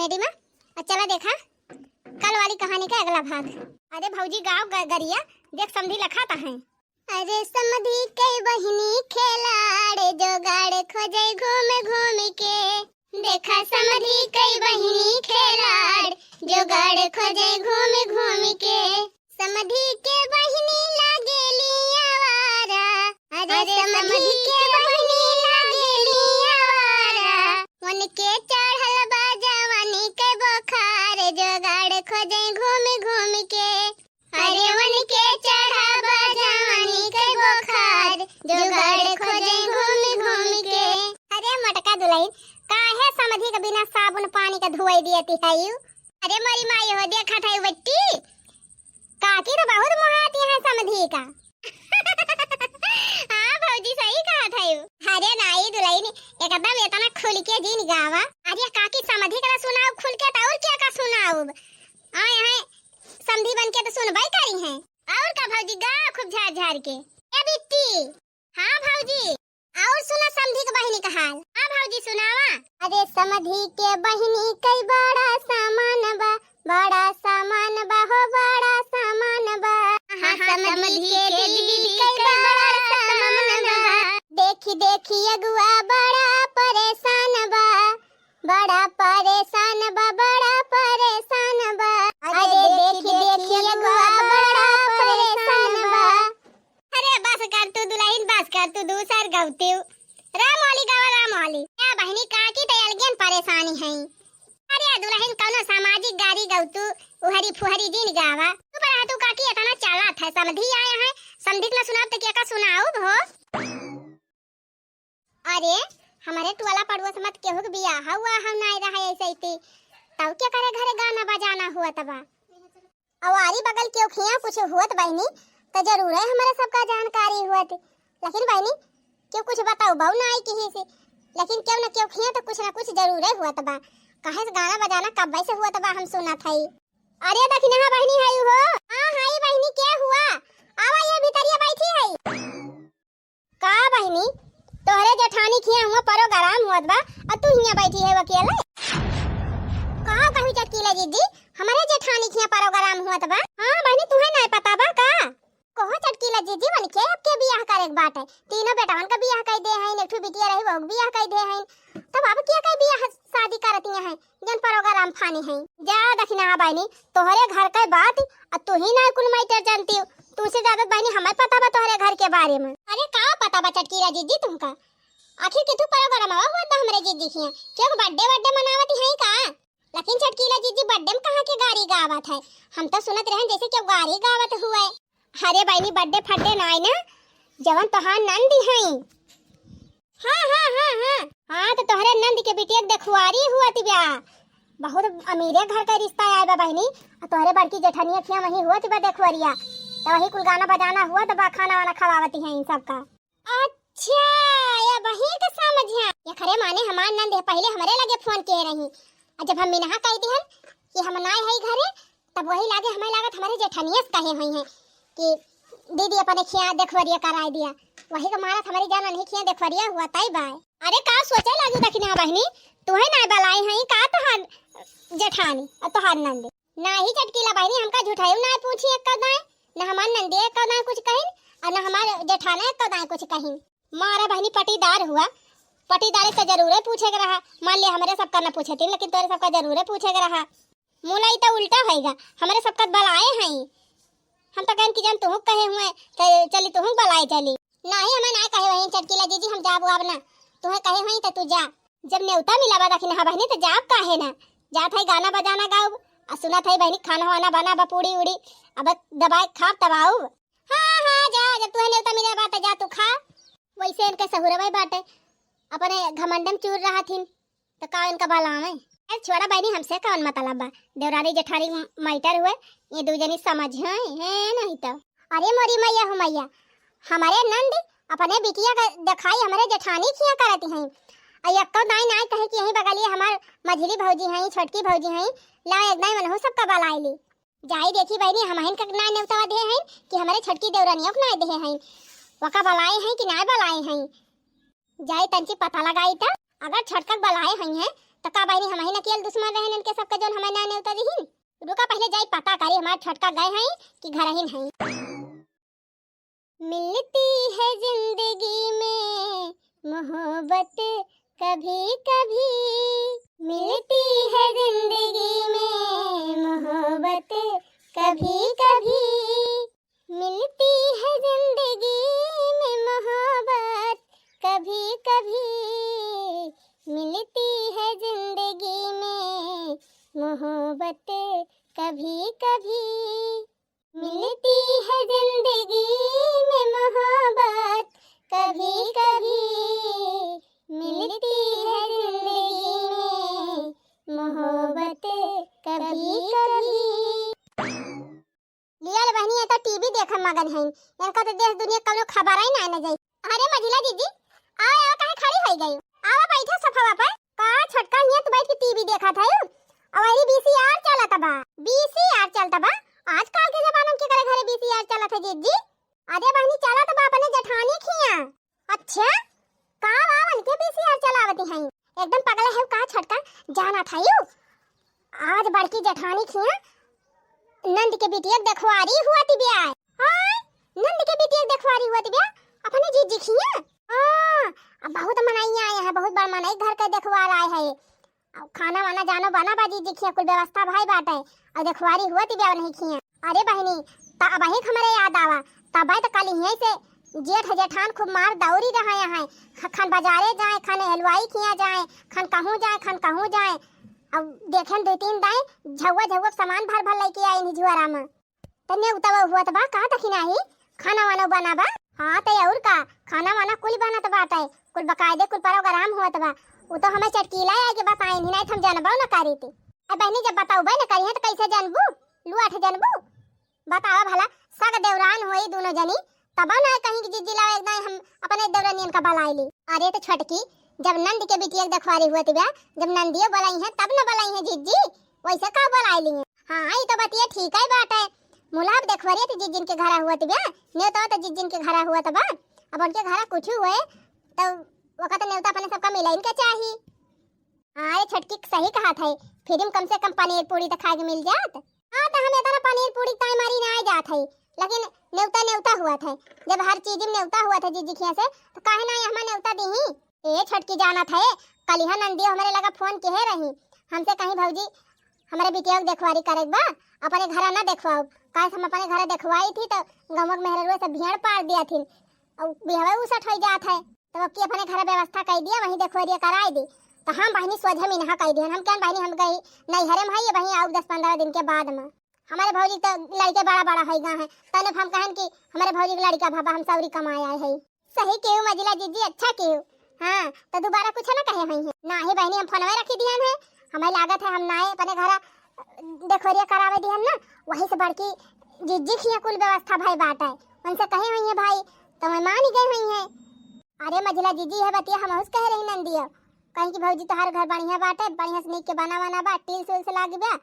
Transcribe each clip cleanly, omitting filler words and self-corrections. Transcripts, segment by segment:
Comedy में। और चला देखा कल वाली कहानी का अगला भाग। अरे भौजी गाँव गरिया देख समधी लखाता है। अरे समधी कई बहिनी खेलाड़े जोगाड़े खोजे घूम घूम के। देखा समधी कई बहिनी खेलाड़ जोगाड़े खोजे घूम घूम के। समधी के बहिनी लागेली आवारा। अरे समधी के बहिनी लागेली आवारा। मन के चढ़ल बा जवानी के बुखार जोगाड़ खोजे घूम घूम के। अरे मन के चढ़ा बा जवानी के बुखार जोगाड़ खोजे घूम घूम के। अरे मटका दुल्हन काहे समधी के बिना साबुन पानी का धोई दियती है यू। अरे मरी माई हो देखा था बच्ची काकी तो बहुत मुहाती है समधी का। हाँ भौजी सही कहा था यू। अरे नाई दुल्हन एकदम इतना खुल के जीन गावा। अरे काकी समधी का सुनाओ खुल के तो और क्या का सुनाओ। आए हैं समधी बन के तो सुनबाई करी हैं। और का भौजी गा खूब झाड़ झाड़ के। ए बिट्टी हाँ भौजी और सुना समधी के बहिनी का हाल। हाँ भौजी सुनावा। अरे समधी के बहिनी कई बड़ा सामान बा। बड़ा सामान बा हो बड़ा सामान बा। हाँ समधी के दीदी कई बड़ा सामान बा। देखी देखी अगुआ बड़ा परेशान बा। बड़ा परेशान बा बड़ा परेशान बा। अरे देखी देखी अगुआ बड़ा परेशान बा। अरे बस कर तू दुल्हन बस कर तू दूसर गवती राम वाली गावा राम वाली। क्या बहनी काकी तो अलगन परेशानी है। अरे दुल्हन कौनो सामाजिक गारी गवतू उहरी फुहरी दिन गावा। तू पर तू काकी इतना चाला था समधी आया है समधी ना सुनाओ तो क्या का सुनाओ भो। अरे हमारे टोला पड़ोस मत केहू के बियाह हुआ हम नहीं रहा ऐसे ही तब क्या करे घरे गाना बजाना हुआ तबा। अवारी बगल क्यों खिया कुछ हुआ बहनी तो जरूर है हमारे सबका जानकारी हुआ थी। लेकिन बहनी क्यों कुछ बताओ बहु ना आई किसी से। लेकिन क्यों न क्यों खिया तो कुछ ना कुछ जरूर है हुआ तबा। कहे से गाना बजाना कब वैसे हुआ तबा हम सुना था। अरे दखिना बहनी है हो। हां हाई बहनी क्या हुआ आवा ये भीतरिया बैठी है। का बहनी तोहरे जेठानी खिया हुआ प्रोग्राम हुआ बा और तू हिया बैठी है अकेले। कहां कहि चटकीला दीदी हमारे जेठानी खिया प्रोग्राम हुआ बा। हां बहनी तुम्हें नहीं पता बा का कहो चटकीला जीजी बन के अब के बियाह करे के बात है। तीनों बेटावन का बियाह कई दे हैं एकठू बिटिया रही वो बियाह कई दे हैं तब अब क्या कई बियाह शादी करती हैं जन प्रोग्राम फानी हैं। जा दखिना बहनी तोहरे घर के बात और तू ही ना कुल मैटर जानती हो। तुझसे ज्यादा बहनी हमें पता बा तोहरे घर के बारे में। अरे का पता बा चटकीला जीजी तुमका आखिर के तू प्रोग्राम हुआ था हमरे जीजी खिया क्यों बर्थडे मनावती हैं का। लेकिन चटकीला जीजी बर्थडे में कहां के गारी गावत है हम तो सुनत रहे जैसे क्यों गारी गावत हुआ है। अरे बहनी बर्थडे फड्डे नाई ना जवन तोहार नंदी हैं। हाँ हाँ हाँ हाँ हाँ तो तोहरे नंद के बिटिया देखवारी हुआ थी ब्याह बहुत अमीरे घर का रिश्ता आया बा बहनी और तोहरे बड़की जेठानिया खिया वही हुआ थी बा देखवरिया तो वही कुल गाना बजाना हुआ तो बा खाना वाना खवावती हैं इन सबका। अच्छा या वही का समझिया ये खरे माने हमार नंद पहले हमारे लगे फोन किए रही और जब हम मिनहा कह दी कि हम ना है घरे तब वही लागे हमें लागत हमारे जेठानिया कहे हुई हैं कि दीदी अपने खिया देखवरिया कराई दिया वही का मारा हमारी जाना नहीं खिया देखवरिया हुआ ताई बाय। अरे का सोचे लागू दखिना बहनी तुहे ना बलाई है का तोहार जेठानी और तोहार नंद ना ही चटकीला बहनी हमका झूठाई ना पूछी एक कदाए ना हमार नंदी एक कदाए कुछ कहिन और ना हमार जेठाना एक कदाए कुछ कहिन। मारा बहनी पटीदार हुआ पटीदार से जरूर पूछेगा रहा मान ले हमारे सबका ना पूछे थी लेकिन तोरे सबका जरूर पूछेगा रहा। मुलाई तो उल्टा होएगा हमारे सबका बलाए हैं हम तो कहन कि जन तू कहे हुए चली तू बलाई चली नहीं हमें ना कहे वही चटकीला जीजी हम जाब अब ना तुम्हें कहे वही तो तू जा जब न्योता मिला बा दखिना बहनी तो जाब काहे ना जात है गाना बजाना गाओ और सुना था बहनी खाना वाना बना बा पूड़ी उड़ी अब दबाए खा तब आओ। हाँ हाँ जा जब तुम्हें न्योता मिला बा तो जा तू खा वैसे इनके सहुरवाई बाटे अपने घमंडम चूर रहा थी तो का इनका बलावे। अरे छोड़ा बहनी हमसे कौन मतलब बा देवरानी जेठानी मैटर हुए ये दो जनी समझ है नहीं तो। अरे मोरी मैया हो मैया हमारे नंद अपने बिटिया का दिखाई हमारे जेठानी खिया करती हैं अयक्को दाई नाई कहे कि यही बगलिए हमार मझली भौजी हैं छोटकी भौजी हैं ला एक दाई मन हो सबका बलाई ली जाई देखी बहनी हमहन का ना नेवता दे हैं कि हमारे छोटकी देवरानियों को ना दे हैं वका बलाई हैं कि ना बलाई हैं जाई तंची पता लगाई था अगर छोटका बलाई हैं त का बहनी हम ही न केल दुश्मन रहन इनके सबके जोन हमें ना नेवता दिहिन। रुका पहले जाई पता करी हमार छोटका गए हैं कि घर ही नहीं। मिलती है जिंदगी में मोहब्बत कभी कभी, मिलती है जिंदगी में मोहब्बत कभी कभी, मिलती है जिंदगी में मोहब्बत कभी कभी, मिलती है जिंदगी में मोहब्बत कभी कभी, मिलती है जिंदगी में मोहब्बत कभी कभी, मिलती है जिंदगी में मोहब्बत कभी कभी। लिया बहनी है तो टीवी देखन मगन है, इनका तो देश दुनिया कौनो खबर ही ना जाई। अरे मझिला दीदी आओ आओ काहे खड़ी हो गई? आओ बैठा सोफा पर। का छोटका हिया तू बैठ के टीवी देखा था और वही बीसीआर चलत बा। बीसीआर चलत बा आजकल के जमाने में के करे घरे बीसीआर चलत है जीजी। अरे बहनी चलत बा अपने जेठानी खिया। अच्छा का वावन के बीसीआर चलावती हैं एकदम पगला है का छोटका जाना था यू। आज बड़की जेठानी खिया नंद के बिटिया देखवारी हुआ थी ब्याह। हां नंद के बिटिया देखवारी हुआ थी ब्याह अपने जीजी खिया। हां अब बहुत मनाई आए हैं, बहुत बड़ मनाई घर के देखवार आए हैं। अब खाना वाना जानो बना बाजी दिखिया कुल व्यवस्था भाई बाटे और देखवारी हुआ थी ब्याह नहीं खिया। अरे बहनी ता अब ही हमारे याद आवा तब तो कल यहीं से जेठ जेठान खूब मार दौरी रहा है। खन बाजारे जाए खन हलवाई खिया जाए खन कहूं जाए अब देखें दो तीन दाए झुआ सामान भर भर लेके आई झुआरा में तने उतवा हुआ तबा का तखिना ही खाना वाना बनाबा। हां ते और का खाना वाना कुल बनत बाटे कुल बकायदे कुल प्रोग्राम होत बा। वो तो हमें चटकीला है कि बताई नहीं हम जानबो ना करी थी। अब बहनी जब बताऊ बे ना करी है तो कैसे जानबू लुआठ जानबू बतावा भला सग देवरान होई दोनों जनी तब ना कहीं की जिद्दी लावे एकदम हम अपने देवरानियन का बलाई ली। अरे तो छटकी जब नंद के बिटिया देखवारी हुआ थी जब नंदियो बुलाई है तब ना बुलाई है जीजी वैसे का बुलाई ली है। हां ये तो बतिया ठीक है बात है मुलाब देखवारी थी जिजिन के घर हुआ थी न्योता तो जिजिन के घर हुआ था अब उनके घर कुछ हुए तो वक्त न्योता अपने सबका मिला इनका चाहिए। हां ये छटकी सही कहा था फिर कम से कम पनीर पूरी तो खा के मिल जात। हां तो हम इतना पनीर पूरी ताई मारी ना आ जात है लेकिन न्योता हुआ था जब हर चीज में न्योता हुआ था जीजी खिया से तो काहे ना हम न्योता दी। ए छटकी जाना था कल यहां नंदियो हमारे लगा फोन के रही हमसे कहीं भौजी हमारे बिटिया को देखवारी करे बा अपने घर ना देखवाओ काहे हम अपने घर देखवाई थी तो गमक मेहरवा से भीड़ पार दिया थी और बिहवे उसट हो जात है तो अब की अपने घर व्यवस्था कर दिया वहीं देखवारी कराई दी तो हम बहनी सोझे में नहा कर दिया हम क्या बहनी हम गई नहीं हरे भाई वहीं आओ 10-15 दिन के बाद में हमारे भौजी तो लड़के बड़ा हो गए हैं तने हम कहन कि हमारे भौजी के लड़का भाभा हम सौरी कमाया है सही केहू मजिला जीजी अच्छा केहू। हां तो दोबारा कुछ ना कहे हई है ना ही बहनी हम फोनवे रखी दिहन है हमें लागत है हम नाए अपने घर देखोरिया करावे दिहन ना वहीं से बड़की जिज्जी खिया कुल व्यवस्था भाई बात है उनसे कहे हई है भाई तो मैं मान ही गई हई है। अरे मझिला जीजी है बतिया हम उस कह रही नंदिया कहीं की भौजी तो हर घर बढ़िया बात है बढ़िया से नीक के बना बा टील से लागी बा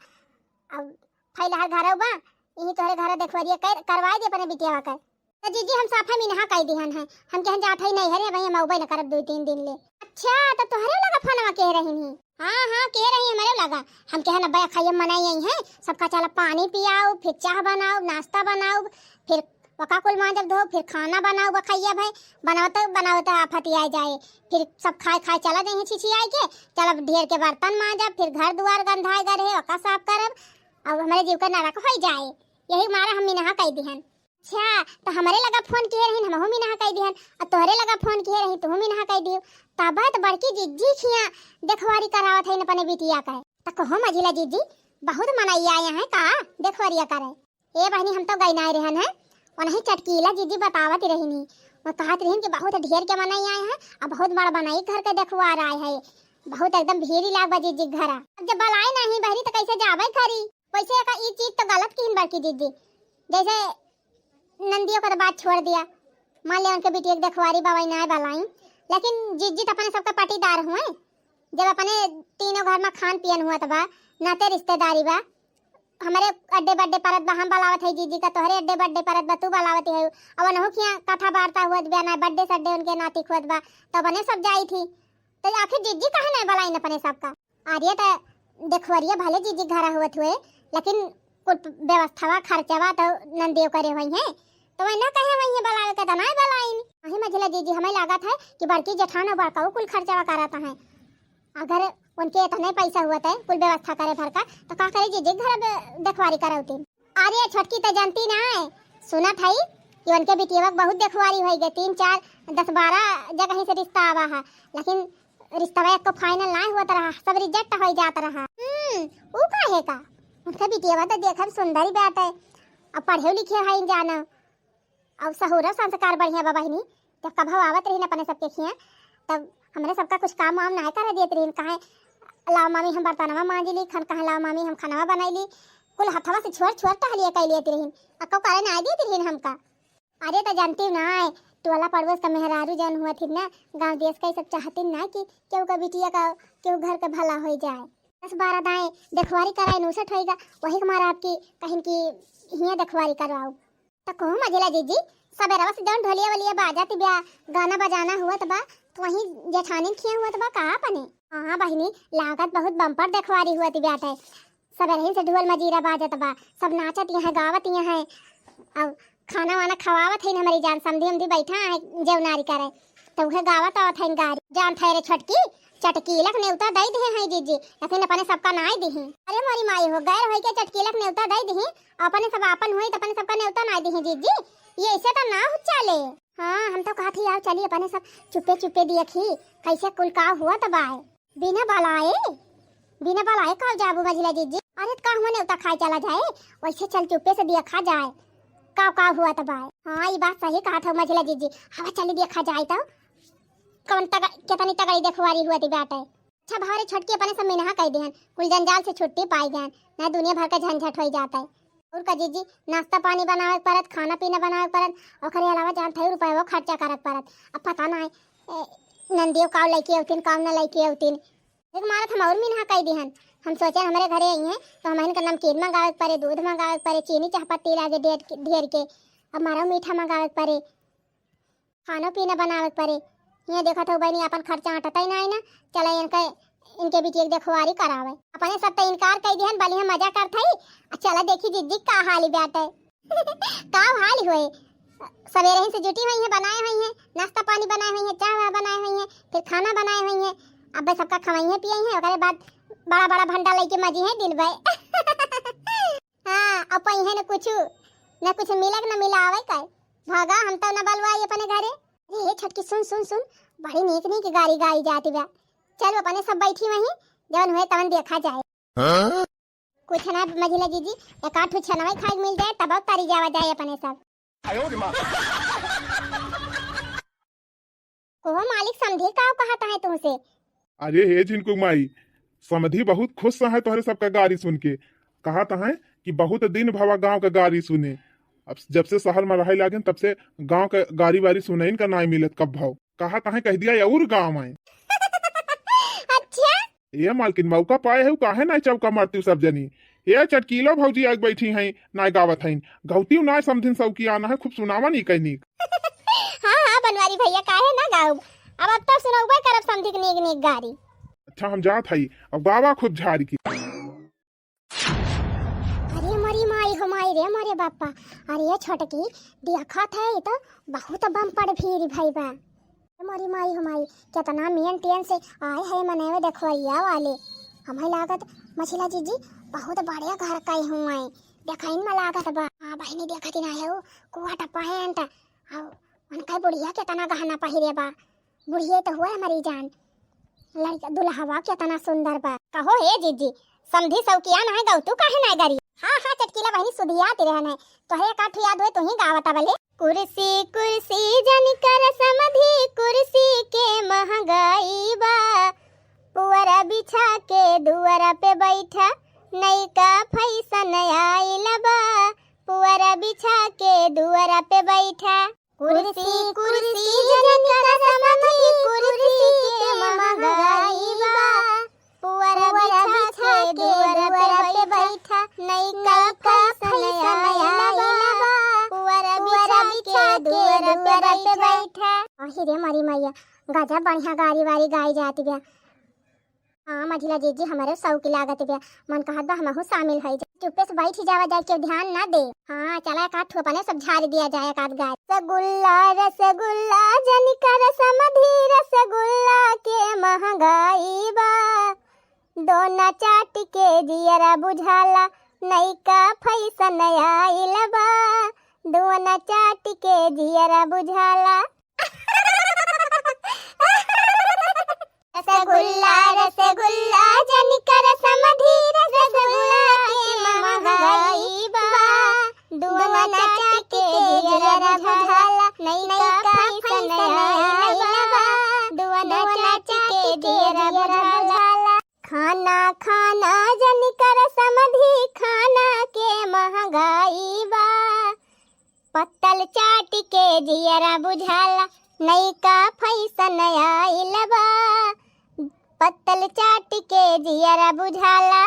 अब फैला हर घर बा यही तोहरे घर देखोरिया करवाई दे अपने बिटिया का तो जीजी हम साफा में नहा कई दिहन है हम कहन जात है नहीं हरे भाई हम औबे न करब 2-3 दिन ले। अच्छा तो तोहरे लगा फोनवा कह रही नहीं। हां कह रही है मेरे लगा हम कहन अब्बा खाइए मनाई आई है सबका चला पानी पियाओ फिर चाय बनाओ नाश्ता बनाओ फिर पका कुल मांजब धो फिर खाना बनाओ बखैया भाई बनावता आफत आ जाए फिर सब खाए चला जाए छिछियाई के चल ढेर के बर्तन मांजब फिर घर दुआर गंधाए गए वका साफ करब अब हमारे जीव का नरक हो जाए यही मारा हम नहा कई दिहन। अच्छा तो हमारे लगा फोन किए रही हम भी नहा कई दिहन और तोहरे लगा फोन किए रही तू भी नहा कई दियो तब तो बड़की जिज्जी खिया देखवारी करावत है अपने बिटिया का तो कहो मझिला जीजी बहुत मनाई आया है का देखवारिया करे। ए बहनी हम तो गई ना रहन है और नहीं चटकीला जीजी बतावत रही नहीं वो कहत रही कि बहुत ढेर के मनाई आए हैं और बहुत बड़ा बनाई घर के देखवा रहा है बहुत एकदम भीड़ लाग जीजी घर अब जब बलाए नहीं बहरी तो कैसे जावे खरी वैसे का ये चीज तो गलत की बड़की जीजी जैसे नंदियों का तो बात छोड़ दिया मान ले उनके बेटी एक देखवारी बाबाई ना बलाई लेकिन जीजी तो अपने सबका पाटीदार हुए जब अपने तीनों घर में खान पियन हुआ तबा नाते रिश्तेदारी बा हमारे अड्डे बड्डे परत बा हम बलावत है जीजी का तोहरे अड्डे बड्डे परत बा तू बलावत है अब नहो किया कथा वार्ता हुआ बा ना बर्थडे सड्डे उनके नाती खुद बा तो बने सब जाई थी तो आखिर जीजी कहे नहीं बलाई अपने सबका आर्य तो देखवरिया भले जीजी घरा हुआ हुए, लेकिन कुछ व्यवस्थावा खर्चवा तो नंदेव करे हुई है, तो वही ना कहे वही बलावे के तना बलाइन। वही मझला जीजी हमें लागत है कि बड़की जेठान और बड़का कुल खर्चवा कराता है। अगर उनके इतने पैसा हुआ था कुल व्यवस्था करे भर का, तो का करे जीजी घर देखवारी कराउती। अरे छोटकी तो जानती ना है, सुना था कि उनके बिटिया बहुत देखवारी हो गई, 3 4 10 12 जगह ही से रिश्ता आवा है, लेकिन रिश्ता को फाइनल ना हुआ रहा, सब रिजेक्ट हो जाता रहा। वो काहे का उनका बिटिया तो देखम सुंदरी बात है, अब पढ़े लिखे है जाना, अब सहुरा संस्कार बढ़िया बाबा ही नहीं। जब कभी आवत रही ना अपने सबके खिया, तब हमने सबका कुछ काम वाम ना कर देते रही, कहे लाओ मामी हम बर्तनवा मांज ली, खन कहे लाओ मामी हम खाना बनैली, कुल हथवा से छोड़ छोड़ टहलिए कह लेती रही, अक्को करे ना देती रही हमका। अरे तो जानती ना है टोला पड़ोस का मेहरारू जन हुआ थी ना, गांव देश का सब चाहती ना कि केहू का बिटिया का केहू घर का भला हो जाए। 10 12 दाएं देखवारी कराए नूसट होएगा, वही हमारा आपकी कहीं की हिया देखवारी करवाओ। तो कहूँ मझेला जीजी सबेरा से जौन ढोलिया वलिया बाजाती ब्या गाना बजाना हुआ तबा, तो वहीं जेठानी खिया हुआ तबा कहा पने। हाँ बहिनी लागत बहुत बम्पर देखवारी हुआ थी ब्याट है, सबेरा से ढोल मजीरा बाजत बा, सब नाचत यहाँ गावत यहाँ है, अब खाना वाना खवावत है हमारी जान समधी उमधी बैठा है जेवनारी करे, तो वह गावत आवत है गारी जान ठहरे छटकी चटकीलक नेवता दई दे है जीजी, लेकिन अपने सबका नाई दी। अरे मोरी माई हो गैर होई के चटकीलक नेवता दई दी, अपने सब आपन होई तो अपने सबका नेवता नाई दी जीजी, ये ऐसे तो ना हो चले। हाँ हम तो कहती आओ चलिए अपने सब चुपे चुपे देखी कैसे कुल का हुआ तब आए, बिना बलाए कल जाबू मझिला जीजी। अरे का हुआ नेवता खाए चला जाए, वैसे चल चुपे से देखा जाए का हुआ तब आए। हाँ ये बात सही कहा था मझिला जीजी, हवा चली देखा जाए तो कौन कितनी तगड़ी देखवारी हुआ थी बेटा। अच्छा भारे छटके अपने सब मिनहा कह देहन, कुल जंजाल से छुट्टी पाई गए ना, दुनिया भर का झंझट हो जाता है। और का जीजी नाश्ता पानी बनावे परत, खाना पीना बनावे परत, और करे अलावा जानते हो रुपये वो खर्चा करत परत। अब पता ना है नंदियों काव लड़की होतीन काव ना लड़की होतीन, एक मारत हम और मिनहा कह देहन। हम सोचे हमारे घरे आई हैं तो हम इनका नमकीन मंगावे पड़े, दूध मंगावे पड़े, चीनी चाहपत्ती लागे ढेर के, अब हमारा मीठा मंगावे पड़े, खाना पीना बनावे पड़े। ये देखा तो बहनी अपन खर्चा हटता ही ना, चला इनके बीच एक देखवारी करावे। अपने सब तो इनकार कर दिहन, बली हम मजा करते ही, चला देखी जिज्जी का हाली बैठे का हाली हुए। सवेरे ही से जुटी हुई है, बनाए हुई है, नाश्ता पानी बनाए हुई है, चाय बनाए हुई है, फिर खाना बनाए हुई है, अब सबका खवाई है पियाई है, और बाद बड़ा बड़ा भंडा लेके मजी है दिन भर। हाँ अब है न कुछ मिलक न मिला आवे का भागा, हम तो न बलवाई अपने घरे। अरे छटकी सुन सुन सुन, बड़ी नीक नीक गाड़ी गाई जाती बा, चलो अपने सब बैठी वहीं जवन हुए तवन देखा जाए। हाँ? कुछ ना मझिला जीजी एक आठ छनवाई खाई मिल जाए तब तारी जावा जाए अपने सब। को मालिक समझी का कहता है तुमसे। अरे हे जिनको माई समधी बहुत खुश है तोहरे सबका गाड़ी सुन के, कहा है कि बहुत दिन भवा गांव का गाड़ी सुने, अब जब से शहर में रहे लागे तब से गांव का गाड़ी वारी सुने इनका ना मिलत कब भाव, कहा कह दिया और गांव आए। अच्छा ये मालकिन मौका पाए है काहे ना चौका मारती सब जनी, ये चटकीलो भौजी आग बैठी हैं ना गावत हैं, गौती ना समथिन सौकी आना है खूब सुनावा नहीं कहनी। हाँ बनवारी भैया काहे ना गाऊ, अब तो सुनाऊबे करब समधिक नीक नीक गाड़ी। अच्छा हम जात हई अब बाबा खूब झाड़ी की। अरे मरी माई हो माई रे मारे बापा, अरे छोटकी देखा था ये तो बहुत बम्पर भीड़ भाई बा। मरी माई हो माई कितना मेन टेन से आए है मनेवे देखवैया वाले, हमें लागत मछला जीजी बहुत बढ़िया घर का हुए देखा इन में लागत बा। हाँ बहनी देखती ना है वो कुआ टप्पा है अंत, अब उनका बुढ़िया कितना गहना पहिरे बा, बुढ़िया तो हुआ हमारी जान, लड़का दुल्हवा कितना सुंदर बा। कहो हे जीजी समधी सौकिया ना है गौतू काहे ना गरी। हाँ चटकीला बहनी सुधियाती रहना तो है काठ याद हुए तो ही गावता बले। कुर्सी कुर्सी जन कर समधी कुर्सी के महंगाई बा, पुअरा बिछा के दुआरा पे बैठा नई का फैसन आइल बा, पुअरा बिछा के दुआरा पे बैठा। कुर्सी कुर्सी जन कर समधी कुर्सी के महंगाई बा, पुअरा बिछा के दुआरा पे बैठा नई का फैसन आइल बा, पुअरा बिछा के दुआरा पे बैठा। अहि रे मारी मैया गजब बढ़िया गाड़ी वारी गाई जाती बा। हाँ मझिला जीजी हमारे सौ की लागत बे मन कहत बा हमहू शामिल है चुप्पे से बैठ ही जावा जाए के ध्यान ना दे। हाँ चला एक आध ठोपा ने सब झाड़ दिया जाए एक आध गाय। रसगुल्ला रसगुल्ला जनिका रसमधी रसगुल्ला के महंगाई बा दोना चाट के जियरा बुझाला नैका फैसन आइल बा दोना चाट के जियरा बुझाला। रसगुल्ला रसगुल्ला जनिका रसमधी रसगुल्ला के महंगाई बा दोना चाट के जियरा बुझाला नैका फैसन आइल बा दोना चाट के जियरा बुझाला। खाना खाना जनिका रसमधी खाना के महंगाई बा पत्तल चाट के जियरा बुझाला नैका फैसन आइल बा पत्तल चाट के जियरा बुझाला।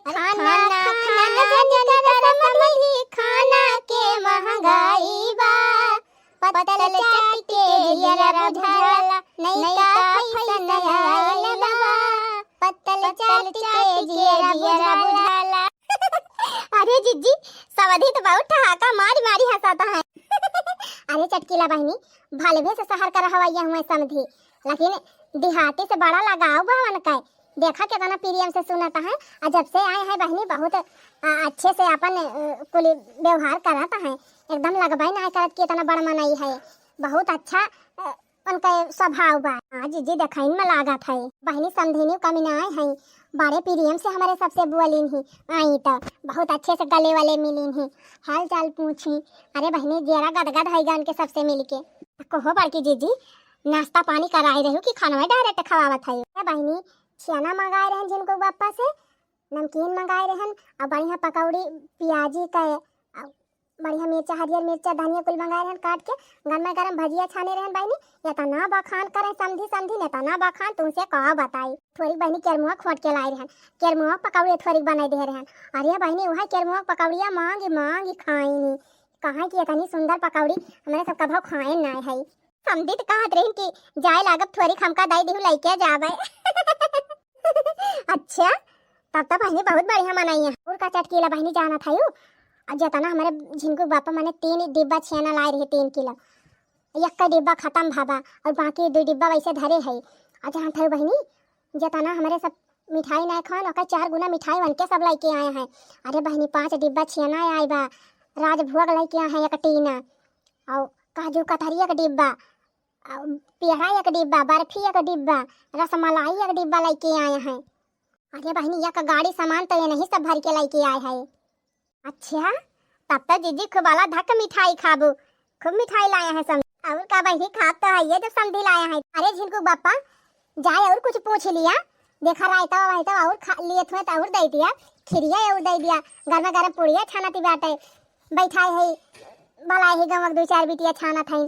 खाना खाना जनिका रसमधी खाना के महंगाई बा पत्तल चाट के जियरा बुझाला नैका फैसन आइल बा पत्तल चाट के जियरा बुझाला। अरे जीजी सवधी तो बहुत ठहाका मारी मारी हंसाता है। अरे चटकीला बहनी भालवे से शहर का रहवैया हुए समझी लेकिन देहाती से बड़ा लगाव भावन का देखा कितना प्रियम से सुनाता है और जब से आए हैं बहनी बहुत अच्छे से अपन कुल व्यवहार कराता है एकदम लगवाई ना करत कि इतना बड़ा मनाई है बहुत अच्छा उनका स्वभाव बा। हाँ जीजी देखाइन में लागत है बहनी समझेनी कमीनाए हैं बड़े प्रियम से हमारे सबसे बोलिन ही आई तो बहुत अच्छे से गले वाले मिलीन ही हाल चाल पूछी। अरे बहनी जरा गदगद है उनके सबसे मिलके कहो बड़की जीजी नाश्ता पानी कराए रहू कि खाना डायरेक्ट खवावत है। बहनी चना मंगाए रहन जिनको बापा से नमकीन मंगाए रहन और बढ़िया पकौड़ी प्याजी का बढ़िया मिर्चा हरियर मिर्चा धनिया कुल मंगाए रहन काट के गरमा गरम भजिया छाने रहन बहनी या तना बखान करे समझी समझी ने तना बखान तुमसे कहा बताई थोड़ी बहनी केरमुआ खोट के लाए रहन केरमुआ पकौड़ी थोड़ी बनाई दे रहन। अरे बहनी वह केरमुआ पकौड़िया मांगी मांगी खाई नहीं कहा कि इतनी सुंदर पकौड़ी हमारे सब कभी खाए ना है समझी तो कहत रही कि जाए लागत थोड़ी खमका दाई दिहू लइके जावे। अच्छा तब तो बहनी बहुत बढ़िया मनाई है और का चटकीला बहनी जाना था यू जतना हमारे झिंकू बापा मैंने 3 डिब्बा छेना लाए रहे 3 किलो एक का डिब्बा खत्म भाबा और बाकी 2 डिब्बा वैसे धरे है। और जहाँ था बहनी जतना हमारे सब मिठाई ना खान और 4 गुना मिठाई बनके सब लेके आए हैं। अरे बहनी 5 डिब्बा छेना आए बा राजभोग लेके आए हैं एक टीना और काजू कतरी एक डिब्बा पेड़ा एक डिब्बा बर्फी एक डिब्बा रसमलाई एक डिब्बा लेके आए हैं। अरे बहनी एक गाड़ी सामान तो ये नहीं सब भर के लेके आए हैं। अच्छा तब तो जीजी खूब वाला धक मिठाई खाबू खूब मिठाई लाया है सब और का बहनी खाब तो है ये जो समझी लाया है। अरे झिनकू बापा जाए और कुछ पूछ लिया देखा रायता वायता और लिए थे तो और दे दिया खिरिया और दे दिया गरमा गरम पुड़िया छाना ती बाटे बैठाए है बलाए है गमक 2-4 बिटिया छाना था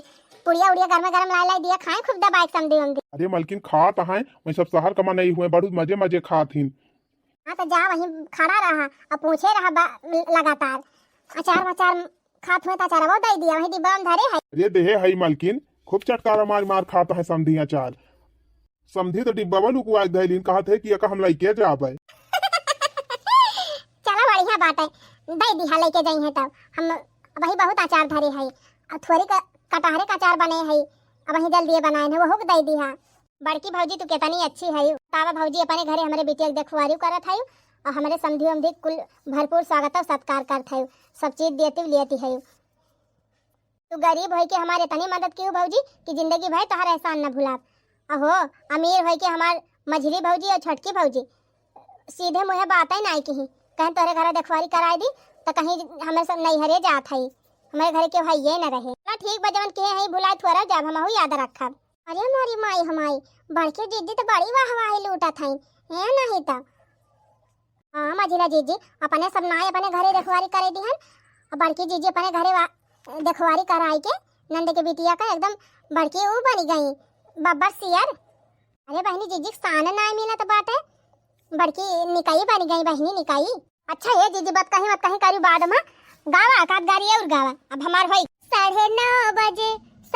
पुड़िया उड़िया गरमा गरम ला दिया खाए खूब दबाए समझी हम। अरे मलकिन खात हैं वही सब शहर कमा नहीं हुए बहुत मजे मजे खात हिन। हाँ तो जा वहीं खड़ा रहा और पूछे रहा लगातार अचार वचार खात हुए तो अचार वो दे दिया वहीं डिब्बा में धरे है। अरे देहे है मलकिन खूब चटकारा मार मार खाता है समधी अचार समधी तो डिब्बा वालू को आज धैलीन कहा थे कि हम लेके जाबे। चलो बढ़िया बात है दे दिया लेके जाई है तब हम वही बहुत अचार धरे है और थोड़ी कटहरे का अचार बने है अब वही जल्दी बनाए है वो दे दिया। बड़की भौजी तू कितनी अच्छी है तावा भौजी अपने घरे हमारे बेटिया के देखवारी करत है और हमारे समधी उमधी कुल भरपूर स्वागत और सत्कार करत है सब चीज देती लेती है। तू गरीब है कि हमारे इतनी मदद की भौजी कि जिंदगी भर तोहर एहसान न भुला। अहो अमीर है कि हमार मझली भौजी और छटकी भौजी सीधे मुँह बात है ना कहीं कहीं तोहरे घर देखवारी कराई दी तो कहीं हमें सब नैहरे जात है हमारे घर के भाई ये न रहे ठीक बजवन के है भुलाए थोड़ा जब हम याद रखब। अरे मोरी माई हमारी बड़के जीजी तो बड़ी वाहवाही लूटा था है नहीं तो। हाँ मझिला जीजी अपने सब नाई अपने घरे देखवारी करे दी और बड़की जीजी अपने घरे देखवारी कराई के नंद के बिटिया का एकदम बड़की वो बनी गई बब्बर सियर। अरे बहनी जीजी सान ना मिला तो बात है बड़की निकाई बन गई बहनी निकाई। अच्छा ये जीजी बात कहीं मत कहीं करी बाद में गावा काट गाड़ी और गावा अब हमार होई 9:30 बजे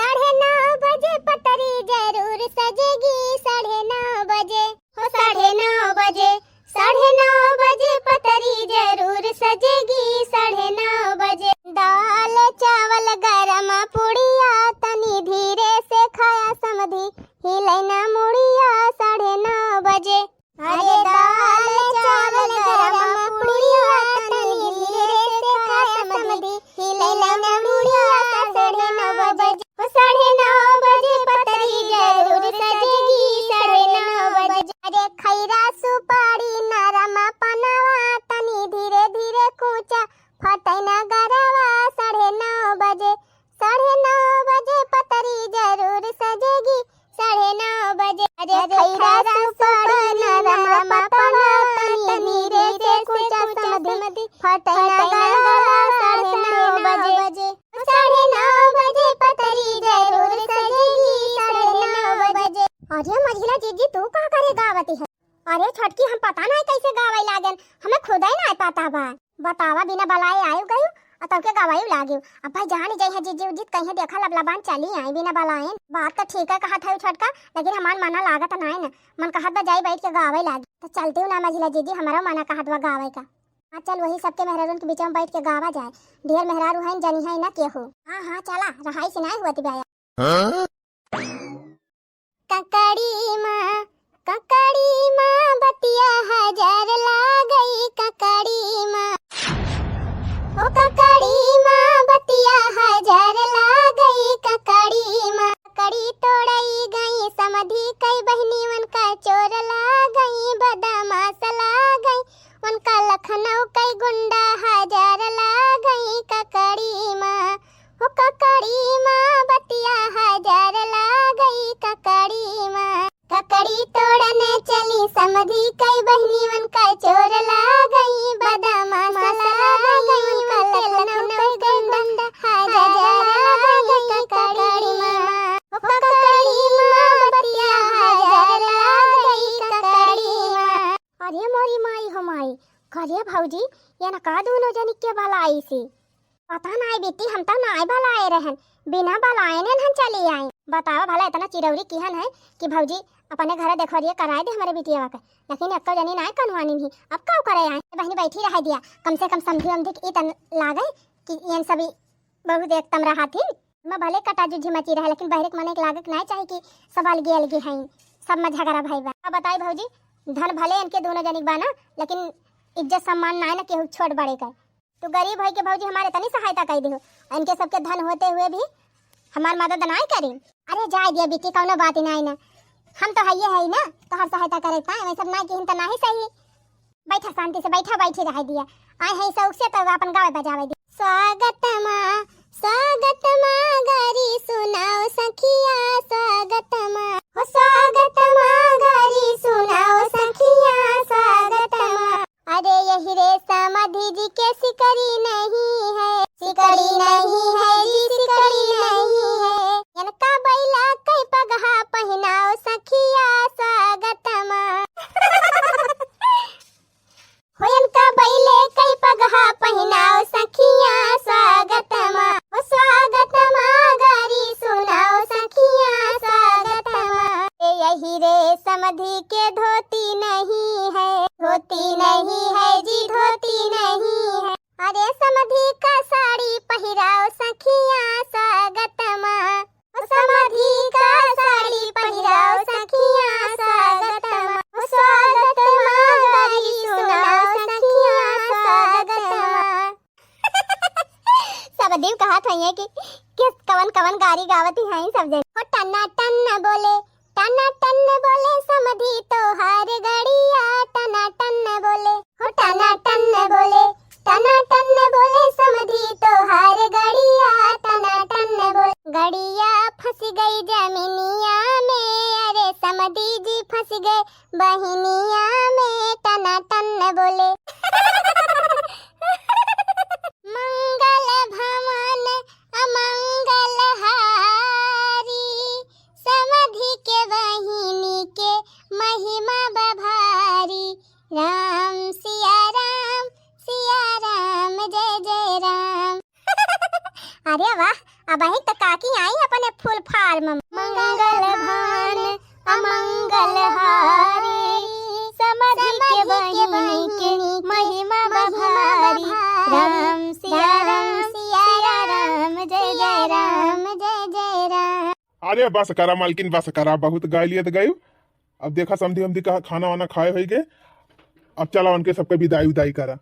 9:30 बजे पतरी जरूर सजेगी, 9:30 बजे हो 9:30 बजे, 9:30 बजे पतरी जरूर सजेगी, 9:30 बजे। दाल चावल गरम पुड़िया तनी धीरे से खाया समधी, हिलैना मुड़िया 9:30 बजे। अरे दाल चावल गरम पुड़िया तनी धीरे से खाया समधी, हिलैना मुड़िया 9:30 बजे। 9:30 बजे पतरी जरूर सजेगी, 9:30 बजे। अरे खैरा सुपारी नरम पनवा तनी धीरे धीरे कूचा फटैना गरवा 9:30 बजे। 9:30 बजे पतरी जरूर सजेगी, 9:30 बजे। अरे खैरा सुपारी नरम पनवा तनी धीरे से कूचा समधी फटैना गरवा 9:30 बजे। 9:30 बजे पतरी जरूर सजेगी, 9:30 बजे। अरे मझिला जीजी तू का करे गावती है? अरे छोटकी हम पता नहीं कैसे गावे लागन, हमें खुद ही नहीं पता बा। बतावा बिना बलाए आयु गयु और तब के गवायु लागियो। अब भाई जानी जाई है जीजी उजित कहीं देखा लबलबान चली आई बिना बलाए। बात तो ठीक है कहा था छोटका, लेकिन हमार मना लागत नहीं ना, मन कहत बा जाई बैठ के गावे लागी। तो चलते हूं ना मझिला जीजी, हमारा मना कहत बा गावे का। हाँ चल वही सबके मेहरारून के बीच में बैठ के गावा जाए, ढेर मेहरारू है जनी है ना केहू। हाँ चला रहाई से नहीं हुआ बाया। ककड़ी माँ बतिया हजार ला गई, ककड़ी माँ ओ ककड़ी माँ बतिया हजार ला गई, ककड़ी माँ। ककड़ी तोड़ई गई समधी कई बहनी उनका चोर ला गई, बदमाश ला गई उनका लखनऊ कई गुंडा हजार ला गई, ककड़ी माँ ओ ककड़ी माँ बतिया हजार ला गई, ककड़ी माँ। ककड़ी तोड़ने चली समधी कई बहनी उनका चोर ला गई, बदमाश ला गई उनका लखनऊ कई गुंडा हजार ला गई, ककड़ी माँ ओ ककड़ी माँ बतिया हजार ला गई, ककड़ी माँ। अरे मोरी माई हो माई, करे भौजी ये न का दोनों जनी के भलाई सी। पता नहीं बेटी हम तो नाई भलाए रहन, बिना भलाए ने हम चली आई। बताओ भला इतना चिरौरी किहन है कि भौजी अपने घर देखोरिए कराए दे हमारे बिटिया का, लेकिन अक्का जनी नाई कनवानी नहीं। अब का करे आई बहनी बैठी रह दिया, कम से कम समझी हमदी की तन लागे कि ये सभी बहुत एकदम रहा थी। मैं भले कटा जुझी मची रहे, लेकिन बहरे के मन एक लागत नहीं चाहिए कि सब अलगी अलगी हैं, सब में झगड़ा भाई बा। अब बताई भौजी धन भले इनके दोनों जनिक बाना, लेकिन इज्जत सम्मान ना केहू छोड़ बड़े का। तो गरीब है कि भौजी हमारे तनी सहायता कर दी हो, इनके सबके धन होते हुए भी हमार मदद नहीं करी। अरे जाए दिया बेटी कौनो बात नहीं ना, हम तो है ना तो हर सहायता करे वैसे सब ना की तो नहीं सही। बैठा शांति से बैठा बैठी रह दिया, आए है शौक से तो अपन गावे बजावे दी। स्वागत माँ गरी सुनाओ सखिया, स्वागत माँ हो स्वागत माँ गरी सुनाओ सखिया, स्वागत माँ। अरे यही रे समाधि जी के सिकड़ी नहीं है, सिकड़ी नहीं है जी सिकड़ी नहीं है। इनका बैला कई पगहा पहनाओ सखिया, स्वागत माँ हो इनका बैले कई पगहा पहनाओ सखिया, स्वागत माँ हो स्वागत माँ गारी सुनाओ सखिया, स्वागत माँ। यही रे समधी के धोती नहीं है, धोती नहीं है जी धोती नहीं है। अरे समधी का साड़ी पहिराओ सखिया, स्वागत माँ ओ समधी का साड़ी पहिराओ सखिया, स्वागत माँ ओ स्वागत माँ गारी सुनाओ सखिया, स्वागत माँ। सब देव कहा था कि किस कवन कवन गारी गावती हैं सब जन। ओ टन्ना टन्ना बोले समधी तो हार गड़िया, टना टन बोले हो टना टन बोले समधी तो हार गड़िया, टना टन बोले। गड़िया फंस गई जमीनिया में, अरे समधी जी फंस गए बहिनिया में, टना टन बोले। मंगल भवन अमंगल हारी, समधी के बहिनी के महिमा बभारी। राम सिया राम जय जय राम। अरे वाह अब तो काकी आई अपने फूल अरे बस करा मालकिन, बस करा, बहुत गाय लिए तो गई। अब देखा समझी हम का खाना वाना खाए हो गए, अब चला उनके सबके विदाई उदाई करा।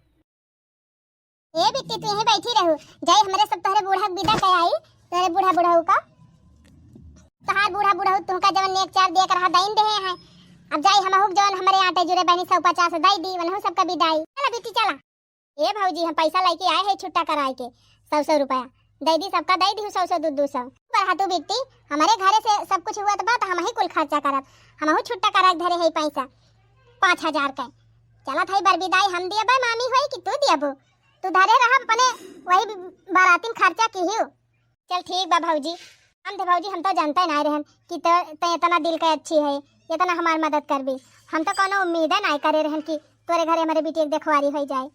ए बिट्टी तू यहीं बैठी रहू, जाई हमरे सब तोहरे बूढ़ा के विदा कह आई, तोहरे बूढ़ा बूढ़ाऊ का, तहार बूढ़ा बूढ़ाऊ तुमका जवन नेक चार दे कर रहा दाइन दे हैं। अब जाई हमहु जवन हमरे आटे जुरे बहनी 150 दई दी, वनहु सबका विदाई। चला बिट्टी चला। ए भौजी हम पैसा लेके आए हैं छुट्टा कराए के 100 रुपया दे दी, सबका दे दी 100 200। पर तू बिट्टी हमारे घरे से सब कुछ हुआ तो बात हम ही कुल खर्चा करब, हमहु छुट्टा करा धरे है पैसा 5000 का। चला थाई बर विदाई हम दिया बा मामी होई कि तू दियाबो, तू धरे रहा अपने वही बारातीन खर्चा की ही। चल ठीक बा भौजी। हम तो भौजी हम तो जानते नहीं रहन कि ते इतना दिल का अच्छी है, इतना हमार मदद कर भी। हम तो कोनो उम्मीद नहीं करे रहन कि तोरे घरे हमारे बेटी एक देखवारी हो जाए।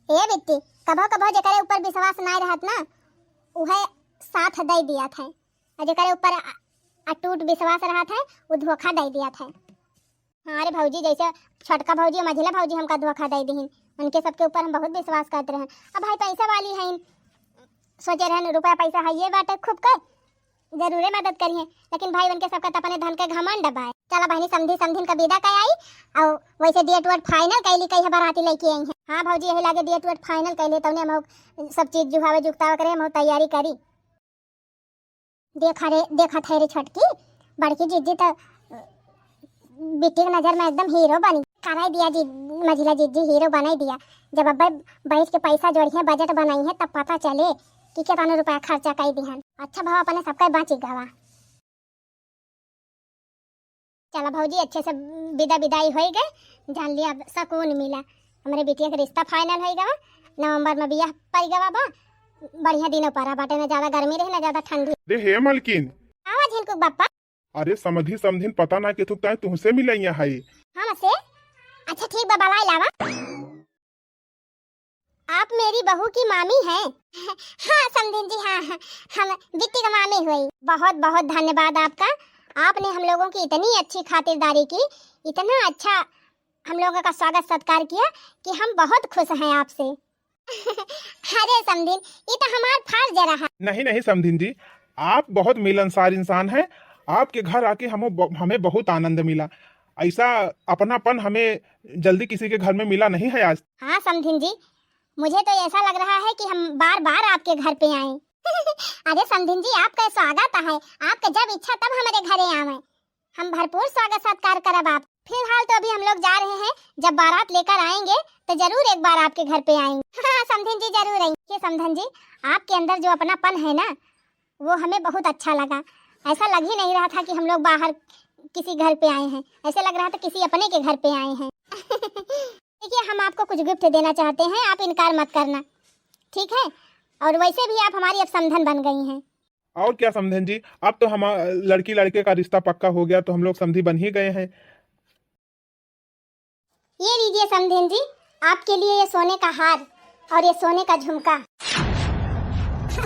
ए बिट्टी कभो कभो जेकरे ऊपर विश्वास नहीं रहत ना उहे साथ दे दिया था, और जेकरे ऊपर अटूट विश्वास रहत है वो धोखा दे दिया था। हाँ रे भौजी, जैसे छोटका भौजी और मझिला भौजी हमका धोखा दे दी, उनके सबके ऊपर हम बहुत विश्वास करते रहे। अब भाई पैसा वाली है, सोचे रहन रुपया पैसा है ये बात खूब कर जरूर मदद करिए, लेकिन भाई उनके सबका तो अपने धन के घमंड है। चला बहनी समझी समझिन का विदा कर आई, और वैसे डेट वेट फाइनल कैली कही बाराती लेके आई है। हाँ भौजी यही लागे डेट वेट फाइनल कैले तब हम सब चीज जुहावे जुगतावा करे, हम तैयारी करी। देखा थे रे छोटकी बड़की जीजी तो बिट्टी की नजर में एकदम हीरो बनी, कराई दिया जी मझिला जीजी हीरो बनाई दिया। जब अब बैठ के पैसा जोड़ी है बजट बनाई है तब पता चले कि कितना रुपया खर्चा कर दी। अच्छा भाव अपने सबका बाची गवा। चला भौजी अच्छे से विदाई हो गए, जान लिया सुकून मिला, हमारे बिटिया का रिश्ता फाइनल हो गया। नवंबर में बियाह पड़ गवा बा, बढ़िया दिनों पर बाटे, ना ज्यादा गर्मी रहे ना ज्यादा ठंडी। अरे हे मालकिन, आवाज झिलकुक बापा। अरे समझी समझिन पता ना कि तुमसे मिलैया है। हाँ से अच्छा ठीक बा बलाई लावा। आप मेरी बहू की मामी हैं? हाँ समझिन जी, हाँ हम बिट्टी का मामी हुई। बहुत बहुत धन्यवाद आपका, आपने हम लोगों की इतनी अच्छी खातिरदारी की, इतना अच्छा हम लोगों का स्वागत सत्कार किया कि हम बहुत खुश हैं आपसे। अरे समझिन ये तो हमारा फर्ज रहा। नहीं नहीं समझिन जी, आप बहुत मिलनसार इंसान हैं, आपके घर आके हमें बहुत आनंद मिला। ऐसा अपनापन हमें जल्दी किसी के घर में मिला नहीं है आज। हाँ समझिन जी, मुझे तो ऐसा लग रहा है कि हम बार बार आपके घर पे आए। अरे समझिन जी आपका स्वागत है, आपका जब इच्छा तब हमारे घरे आवे, हम भरपूर स्वागत सत्कार करब आप। फिलहाल तो अभी हम लोग जा रहे हैं, जब बारात लेकर आएंगे तो जरूर एक बार आपके घर पे आएंगे। हाँ समझिन जी जरूर आएंगे। समझिन जी आपके अंदर जो अपनापन है ना वो हमें बहुत अच्छा लगा। ऐसा लग ही नहीं रहा था कि हम लोग बाहर किसी घर पे आए हैं, ऐसे लग रहा था किसी अपने के घर पे आए हैं। देखिए हम आपको कुछ गिफ्ट देना चाहते हैं, आप इनकार मत करना, ठीक है? और वैसे भी आप हमारी अब समधन बन गई हैं। और क्या समधन जी, अब तो हम लड़की लड़के का रिश्ता पक्का हो गया, तो हम लोग समधी बन ही गए हैं। ये लीजिए समधन जी आपके लिए ये सोने का हार और ये सोने का झुमका।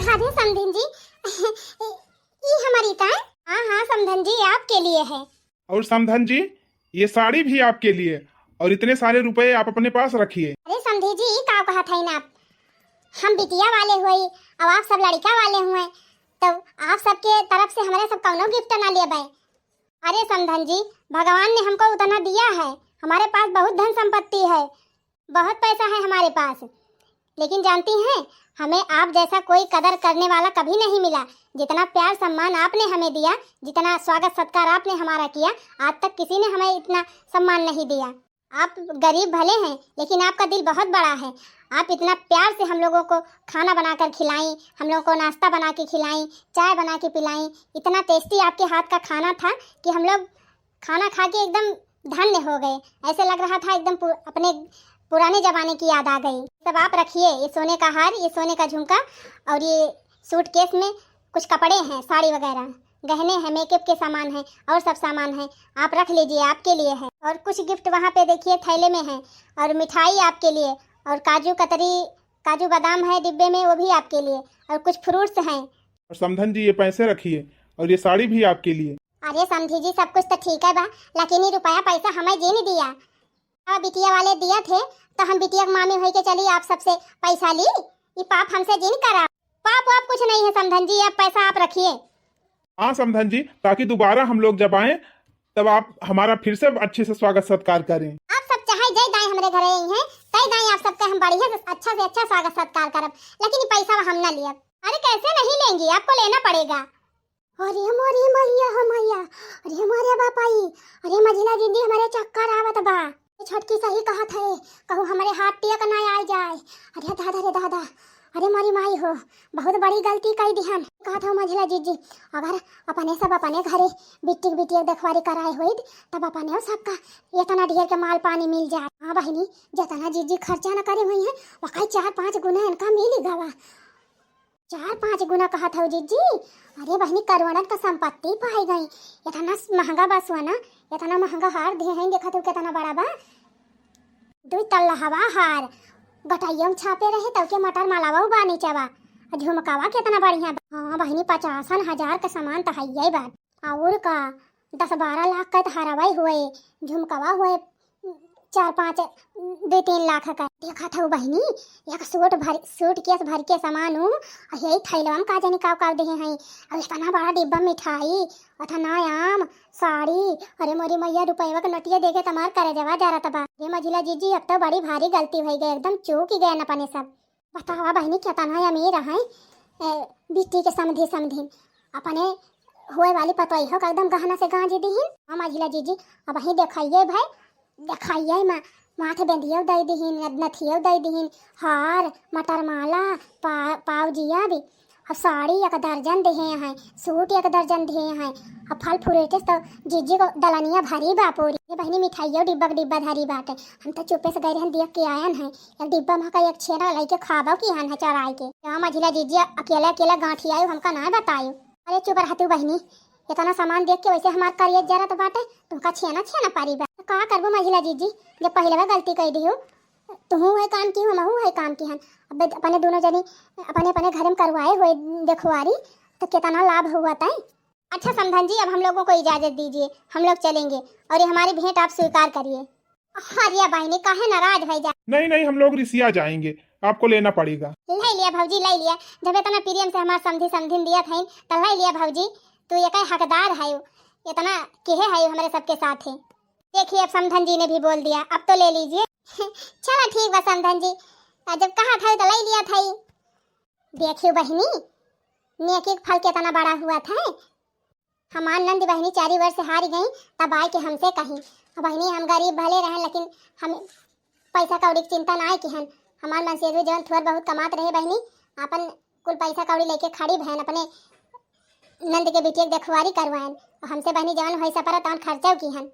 अरे समधन जी ये हमारी का? हाँ हाँ समधन जी आपके लिए है। और समधन जी ये साड़ी भी आपके लिए, और इतने सारे रुपए आप अपने पास रखिए। अरे समधी जी का कहा था ना आप, हम बिटिया वाले हुए अब आप सब लड़का वाले हुए, तो आप सबके तरफ से हमारे सब कौनो गिफ्ट ना ले पाए। अरे समधन जी भगवान ने हमको उतना दिया है, हमारे पास बहुत धन संपत्ति है, बहुत पैसा है हमारे पास, लेकिन जानती हैं हमें आप जैसा कोई कदर करने वाला कभी नहीं मिला। जितना प्यार सम्मान आपने हमें दिया, जितना स्वागत सत्कार आपने हमारा किया, आज तक किसी ने हमें इतना सम्मान नहीं दिया। आप गरीब भले हैं लेकिन आपका दिल बहुत बड़ा है। आप इतना प्यार से हम लोगों को खाना बनाकर खिलाई, हम लोगों को नाश्ता बना के खिलाई, चाय बना के पिलाई। इतना टेस्टी आपके हाथ का खाना था कि हम लोग खाना खा के एकदम धन्य हो गए। ऐसे लग रहा था एकदम अपने पुराने ज़माने की याद आ गई। सब आप रखिए, ये सोने का हार, ये सोने का झुमका, और ये सूटकेस में कुछ कपड़े हैं, साड़ी वगैरह, गहने हैं, मेकअप के सामान हैं और सब सामान हैं, आप रख लीजिए, आपके लिए है। और कुछ गिफ्ट वहाँ पे देखिए थैले में है, और मिठाई आपके लिए, और काजू कतरी, काजू बादाम है डिब्बे में, वो भी आपके लिए, और कुछ फ्रूट्स हैं। और समधन जी ये पैसे रखिए, और ये साड़ी भी आपके लिए। अरे समझी जी सब कुछ तो ठीक है बा, लेकिन ये रुपया पैसा हमें जी नहीं दिया, बिटिया वाले दिया थे, तो हम बिटिया मामी हो के चली आप सबसे पैसा ली। ये पाप हमसे जिन करा, पाप वाप कुछ नहीं है समधन जी, अब पैसा आप रखिए। हाँ समधन जी, ताकि दोबारा हम लोग जब आए तब आप हमारा फिर से अच्छे से स्वागत सत्कार करें। आप सब चाहे जय दाई हमारे घरे आई हैं, तय दाई आप सबका हम बढ़िया से अच्छा स्वागत सत्कार करब, लेकिन ये पैसा हम ना लियब। अरे कैसे नहीं लेंगे, आपको लेना पड़ेगा। अरे मोरी मैया हो मैया, अरे हमारे बापाई, अरे मझिला दीदी हमारे चक्कर आवत बा। छोटकी सही कहा थे, कहू हमारे हाथ टिया ना आ जाए। अरे दादा रे दादा, अरे मारी माई हो, बहुत बड़ी गलती कर दी हम। कहा था मझिला जीजी, अगर अपने सब अपने घरे बिट्टी बिट्टी देखवारी कराए हुई तब अपने सबका इतना ढेर के माल पानी मिल जाए। हाँ बहनी, जितना जीजी खर्चा न करे हुई है वही 4-5 गुना इनका मिल गवा। 4-5 गुना कहा था जीजी। अरे बहनी करोड़न का संपत्ति पाई गई। इतना महंगा बस हुआ ना, इतना महंगा हार दे हैं, देखा तो कितना बड़ा बा। 2 तल्ला हवा हार गटाइयों छापे रहे तब के मटर मालावा बानी चावा, झुमकावा कितना बढ़िया। हाँ बहनी 50,000 का सामान तो है बात, और का 10-12 लाख का तो हरावाई हुए, झुमकावा हुए 4-5 2-3 लाख का। देखा था बहनी एक सूट केस भर के सामान हूँ, यही थैलवा का जानी का दे हैं। और इतना बड़ा डिब्बा मिठाई, अथना आम साड़ी, अरे मोरी मैया रुपये का नोटिया देखे तमार करे जवा जा रहा था। ये मझिला जीजी अब तो बड़ी भारी गलती हो गई, एकदम चूक ही गए न अपने सब। बतावा बहनी क्या तना अमीर है, बिट्टी के समधी अपने हुए वाली पतोई हो एकदम गहना से गांजी दी। हाँ मझिला जीजी अब वही दिखाइए भाई, दिखाइए माथे बेंदियो दे दीहिन, नथियो दे दीहिन, हार मटर माला पाव जिया भी, और साड़ी 1 दर्जन दे हैं, सूट 1 दर्जन दे हैं, और फल फूलेटे तो जीजी को दलनिया भरी बापूरी। ये बहनी मिठाइयों डिब्बा धरी बाटे। हम तो चुपे से गए रहन देख के आयन है, एक डिब्बा में का एक छेना लेके खाबो की हन है चराई के। क्या मझिला जीजी अकेला गांठी आयो हमका ना बतायो। अरे चुप रहतू बहनी, इतना सामान देख के वैसे हमार करियत जरा तो बाटे, तुमका छेना पारी बा। का करबो मझिला जीजी, जब पहले बार गलती कर दी हो, तुम है काम की हम है काम की हन। अब अपने दोनों जनी अपने घर में करवाए हुए देखवारी तो कितना लाभ हुआ था। अच्छा समधन जी, अब हम लोगों को इजाजत दीजिए, हम लोग चलेंगे और ये हमारी भेंट आप स्वीकार करिए। हरिया बहनी काहे नाराज हो जा। नहीं हम लोग रिसिया जाएंगे, आपको लेना पड़ेगा। ले लिया भौजी ले लिया, जब इतना प्रियम से हमार समधी दिया था तो ले लिया भौजी, तू एक हकदार है, इतना केहे है हमारे सबके साथ है। देखिए अब समधन जी ने भी बोल दिया, अब तो ले लीजिए। चलो ठीक बा समधन जी, जब कहा था तो ले लिया था। देखियो बहनी, नेकी का फल कितना बड़ा हुआ था। हमार नंद बहनी 4 वर्ष से हार गई, तब आए के हमसे कही बहनी हम गरीब भले रहे लेकिन हम पैसा कौड़ी की चिंता ना की हन। हमार मन से जवन थोड़ा बहुत कमात रहे बहनी, अपन कुल पैसा कौड़ी लेके खड़ी बहन अपने नंद के बेटी देखवारी करवाएं, और हमसे बहनी जवन हो सपर तवन खर्चा की हन।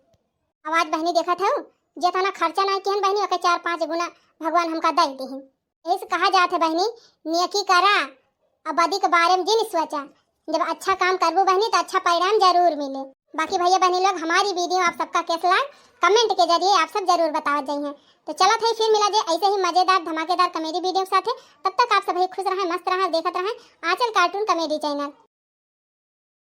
आवाज बहनी देखा था जितना खर्चा ना की हन बहनी ओके 4-5 गुना भगवान हमका दे दीहिन। ऐसे कहा जाते बहनी, नेकी करा और बदी के बारे में जिन सोचा, जब अच्छा काम करबो बहनी तो अच्छा परिणाम जरूर मिले। बाकी भैया बहनी लोग हमारी वीडियो आप सबका कैसा लगा कमेंट के जरिए आप सब जरूर बतावत जाइए। तो चलो थे फिर मिला जाए ऐसे ही मजेदार धमाकेदार कॉमेडी वीडियो के साथ। तब तक आप सभी खुश रहें, मस्त रहें, देखते रहें आंचल कार्टून कॉमेडी चैनल।